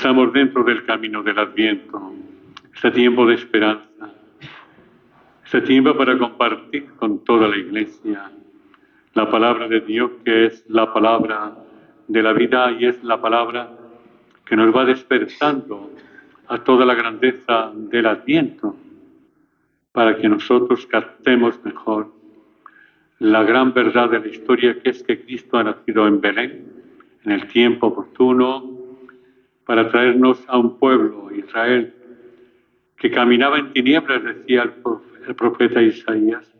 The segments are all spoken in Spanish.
Estamos dentro del camino del Adviento, este tiempo de esperanza, este tiempo para compartir con toda la Iglesia la palabra de Dios, que es la palabra de la vida y es la palabra que nos va despertando a toda la grandeza del Adviento, para que nosotros captemos mejor la gran verdad de la historia, que es que Cristo ha nacido en Belén, en el tiempo oportuno, para traernos a un pueblo, Israel, que caminaba en tinieblas, decía el profeta Isaías.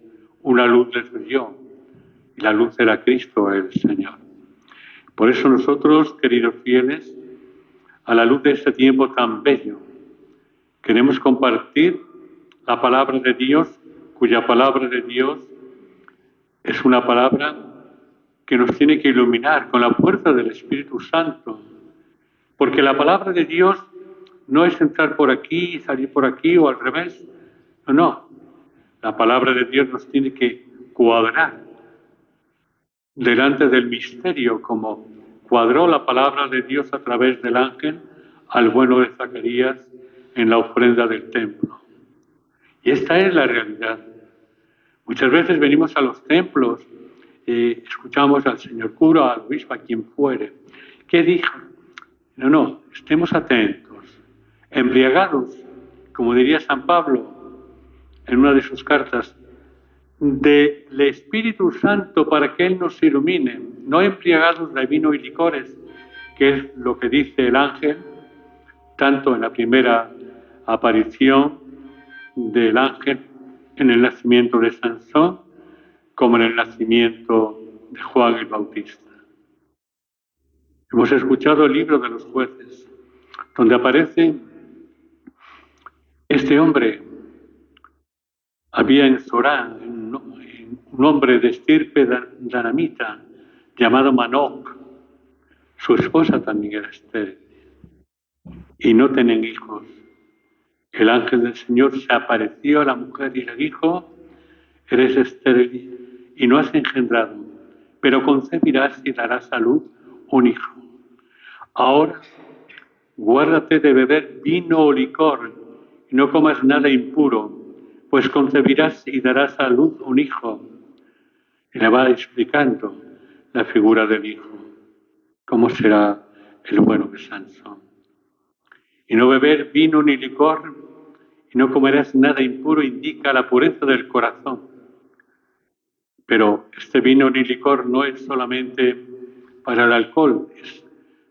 Una luz les brilló, y la luz era Cristo el Señor. Por eso nosotros, queridos fieles, a la luz de este tiempo tan bello, queremos compartir la palabra de Dios, cuya palabra de Dios es una palabra que nos tiene que iluminar con la fuerza del Espíritu Santo. Porque la palabra de Dios no es entrar por aquí y salir por aquí o al revés. No. La palabra de Dios nos tiene que cuadrar delante del misterio, como cuadró la palabra de Dios a través del ángel al bueno de Zacarías en la ofrenda del templo. Y esta es la realidad. Muchas veces venimos a los templos, escuchamos al señor cura, al obispo, a quien fuere. ¿Qué dijo? No, estemos atentos, embriagados, como diría San Pablo en una de sus cartas, del Espíritu Santo para que Él nos ilumine, no embriagados de vino y licores, que es lo que dice el ángel, tanto en la primera aparición del ángel en el nacimiento de Sansón, como en el nacimiento de Juan el Bautista. Hemos escuchado el libro de los jueces, donde aparece este hombre. Había en Zorá un hombre de estirpe danamita llamado Manoc. Su esposa también era estéril y no tenían hijos. El ángel del Señor se apareció a la mujer y le dijo: eres estéril y no has engendrado, pero concebirás y darás a luz un hijo. Ahora, guárdate de beber vino o licor y no comas nada impuro, pues concebirás y darás a luz un hijo. Y le va explicando la figura del hijo, cómo será el bueno de Sansón. Y no beber vino ni licor y no comerás nada impuro indica la pureza del corazón. Pero este vino ni licor no es solamente para el alcohol, es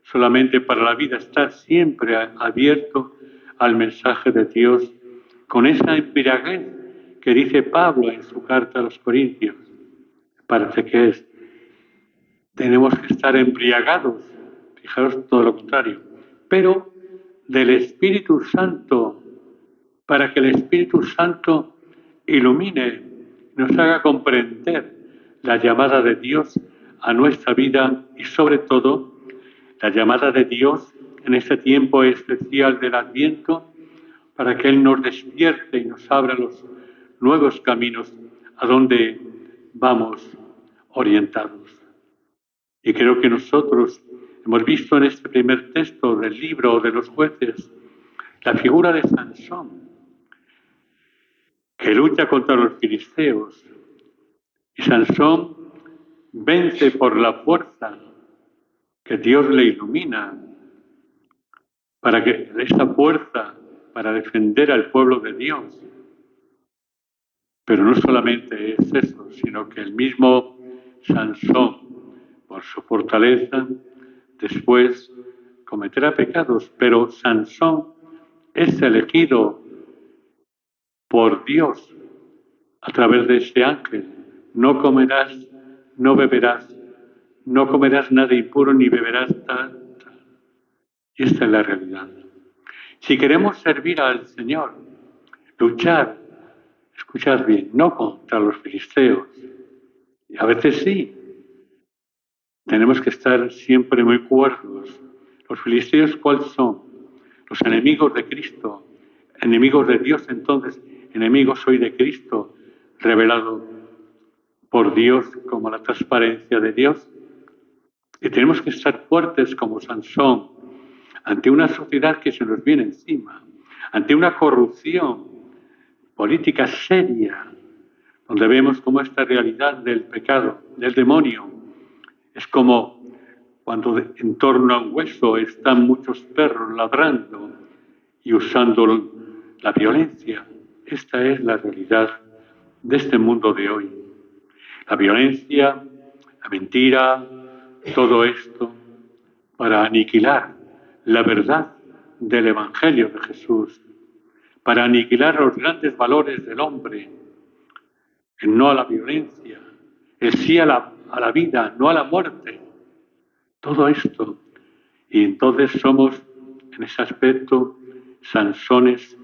solamente para la vida. Estar siempre abierto al mensaje de Dios con esa embriaguez que dice Pablo en su carta a los Corintios. Parece que tenemos que estar embriagados, fijaros todo lo contrario, pero del Espíritu Santo, para que el Espíritu Santo ilumine, nos haga comprender la llamada de Dios a nuestra vida y sobre todo la llamada de Dios en este tiempo especial del Adviento, para que Él nos despierte y nos abra los nuevos caminos a donde vamos orientados. Y creo que nosotros hemos visto en este primer texto del libro de los jueces la figura de Sansón, que lucha contra los filisteos. Y Sansón vence por la fuerza que Dios le ilumina, para que esta fuerza para defender al pueblo de Dios. Pero no solamente es eso, sino que el mismo Sansón, por su fortaleza, después cometerá pecados, pero Sansón es elegido por Dios a través de ese ángel. No comerás, no beberás, no comerás nada impuro ni beberás tal. Y esta es la realidad. Si queremos servir al Señor, luchar, escuchad bien, no contra los filisteos, y a veces sí, tenemos que estar siempre muy cuerdos. Los filisteos, ¿cuáles son? Los enemigos de Cristo, enemigos de Dios. Entonces, enemigo soy de Cristo, revelado por Dios como la transparencia de Dios. Y tenemos que estar fuertes como Sansón, ante una sociedad que se nos viene encima, ante una corrupción política seria, donde vemos cómo esta realidad del pecado, del demonio, es como cuando en torno a un hueso están muchos perros ladrando y usando la violencia. Esta es la realidad de este mundo de hoy. La violencia, la mentira, todo esto para aniquilar la verdad del Evangelio de Jesús, para aniquilar los grandes valores del hombre, el no a la violencia, el sí a la vida, no a la muerte. Todo esto. Y entonces somos, en ese aspecto, Sansones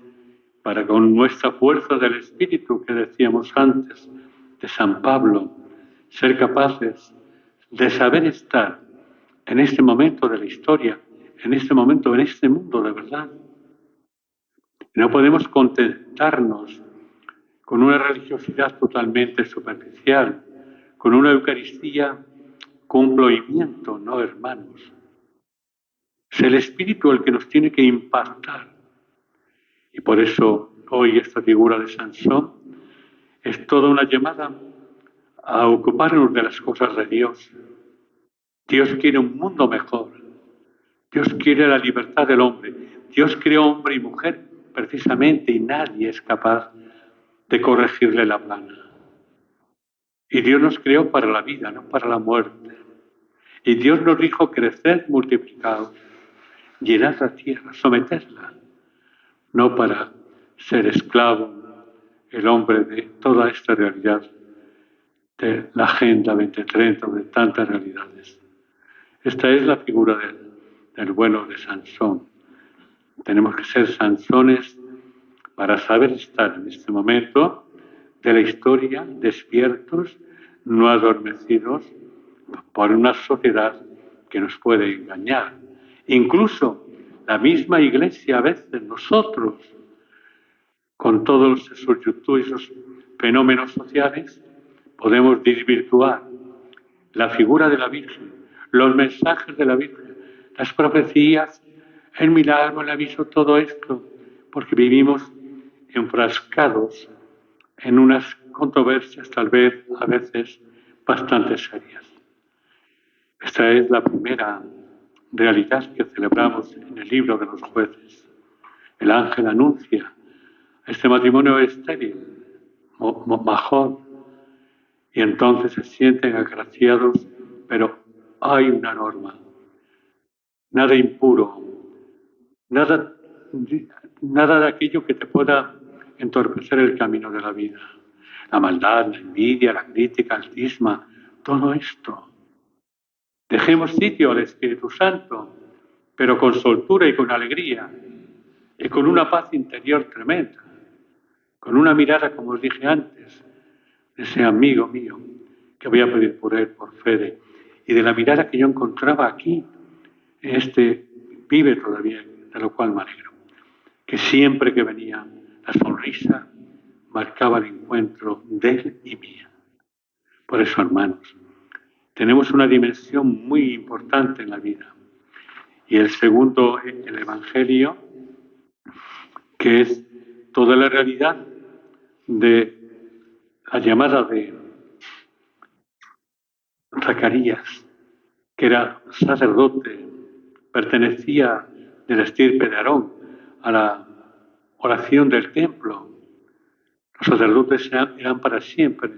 para con nuestra fuerza del Espíritu que decíamos antes, de San Pablo, ser capaces de saber estar en este momento de la historia, en este momento, en este mundo de verdad. No podemos contentarnos con una religiosidad totalmente superficial, con una Eucaristía con movimiento, no, hermanos. Es el Espíritu el que nos tiene que impactar. Y por eso hoy esta figura de Sansón es toda una llamada a ocuparnos de las cosas de Dios. Dios quiere un mundo mejor. Dios quiere la libertad del hombre. Dios creó hombre y mujer precisamente y nadie es capaz de corregirle la plana. Y Dios nos creó para la vida, no para la muerte. Y Dios nos dijo creced, multiplicaos, llenad la tierra, sometedla, no para ser esclavo el hombre de toda esta realidad, de la Agenda 2030, de tantas realidades. Esta es la figura del bueno de Sansón. Tenemos que ser Sansones para saber estar en este momento de la historia despiertos, no adormecidos por una sociedad que nos puede engañar. Incluso la misma Iglesia a veces, nosotros, con todos esos YouTube y esos fenómenos sociales, podemos desvirtuar la figura de la Virgen, los mensajes de la Virgen, las profecías, el milagro, el aviso, todo esto, porque vivimos enfrascados en unas controversias tal vez a veces bastante serias. Esta es la primera realidad que celebramos en el libro de los jueces. El ángel anuncia, este matrimonio es estéril, mejor, y entonces se sienten agraciados, pero hay una norma, nada impuro, nada de aquello que te pueda entorpecer el camino de la vida. La maldad, la envidia, la crítica, el cisma, todo esto. Dejemos sitio al Espíritu Santo, pero con soltura y con alegría, y con una paz interior tremenda, con una mirada, como os dije antes, de ese amigo mío, que voy a pedir por él, por Fede, y de la mirada que yo encontraba aquí, vive todavía, de lo cual me alegro, que siempre que venía la sonrisa marcaba el encuentro de él y mía. Por eso, hermanos, tenemos una dimensión muy importante en la vida. Y el segundo, el Evangelio, que es toda la realidad de la llamada de Zacarías, que era sacerdote, pertenecía de la estirpe de Aarón a la oración del templo. Los sacerdotes eran para siempre,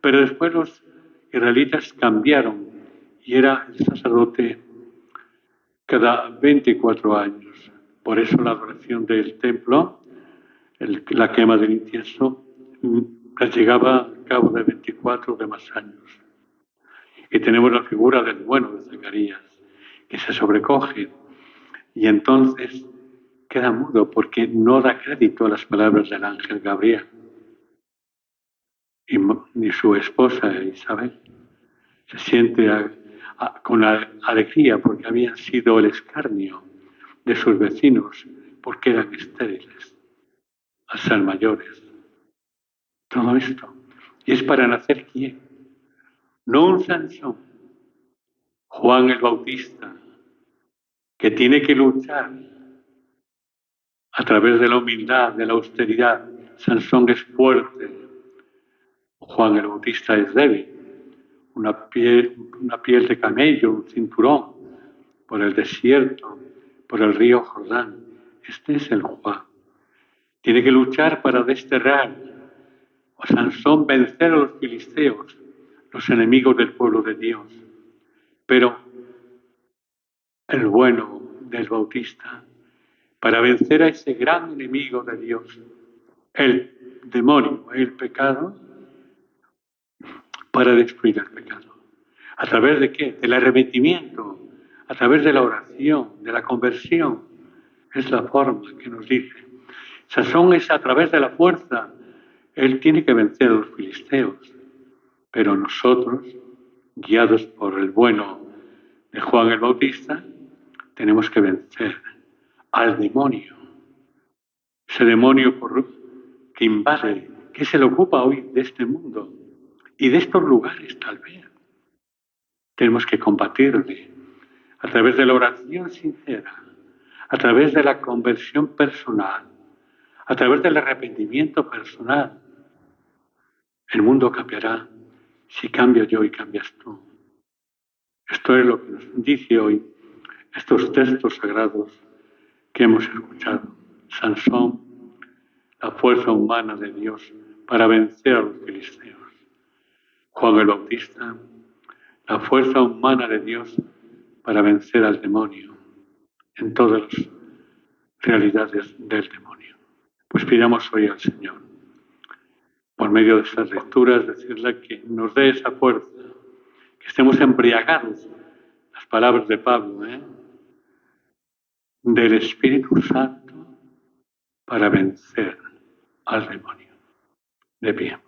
pero después los israelitas cambiaron y era el sacerdote cada 24 años. Por eso la adoración del templo, la quema del incienso, les llegaba al cabo de 24 o de más años. Y tenemos la figura del bueno de Zacarías, que se sobrecoge y entonces queda mudo porque no da crédito a las palabras del ángel Gabriel. Y su esposa Isabel se siente con alegría porque habían sido el escarnio de sus vecinos porque eran estériles al ser mayores. Todo esto. Y es para nacer quién. No un Sansón, Juan el Bautista, que tiene que luchar a través de la humildad, de la austeridad. Sansón es fuerte, Juan el Bautista es débil. Una piel de camello, un cinturón, por el desierto, por el río Jordán. Este es el Juan. Tiene que luchar para desterrar a Sansón, vencer a los filisteos, los enemigos del pueblo de Dios. Pero el bueno del Bautista, para vencer a ese gran enemigo de Dios, el demonio, el pecado, para destruir el pecado. ¿A través de qué? Del arrepentimiento, a través de la oración, de la conversión. Es la forma que nos dice. Sansón es a través de la fuerza. Él tiene que vencer a los filisteos. Pero nosotros, guiados por el bueno de Juan el Bautista, tenemos que vencer al demonio. Ese demonio que invade, que se le ocupa hoy de este mundo y de estos lugares tal vez. Tenemos que combatirle a través de la oración sincera, a través de la conversión personal, a través del arrepentimiento personal. El mundo cambiará si cambio yo y cambias tú. Esto es lo que nos dice hoy estos textos sagrados que hemos escuchado. Sansón, la fuerza humana de Dios para vencer a los filisteos. Juan el Bautista, la fuerza humana de Dios para vencer al demonio en todas las realidades del demonio. Pues pidamos hoy al Señor, por medio de estas lecturas, decirle que nos dé esa fuerza, que estemos embriagados, las palabras de Pablo, del Espíritu Santo para vencer al demonio. De pie.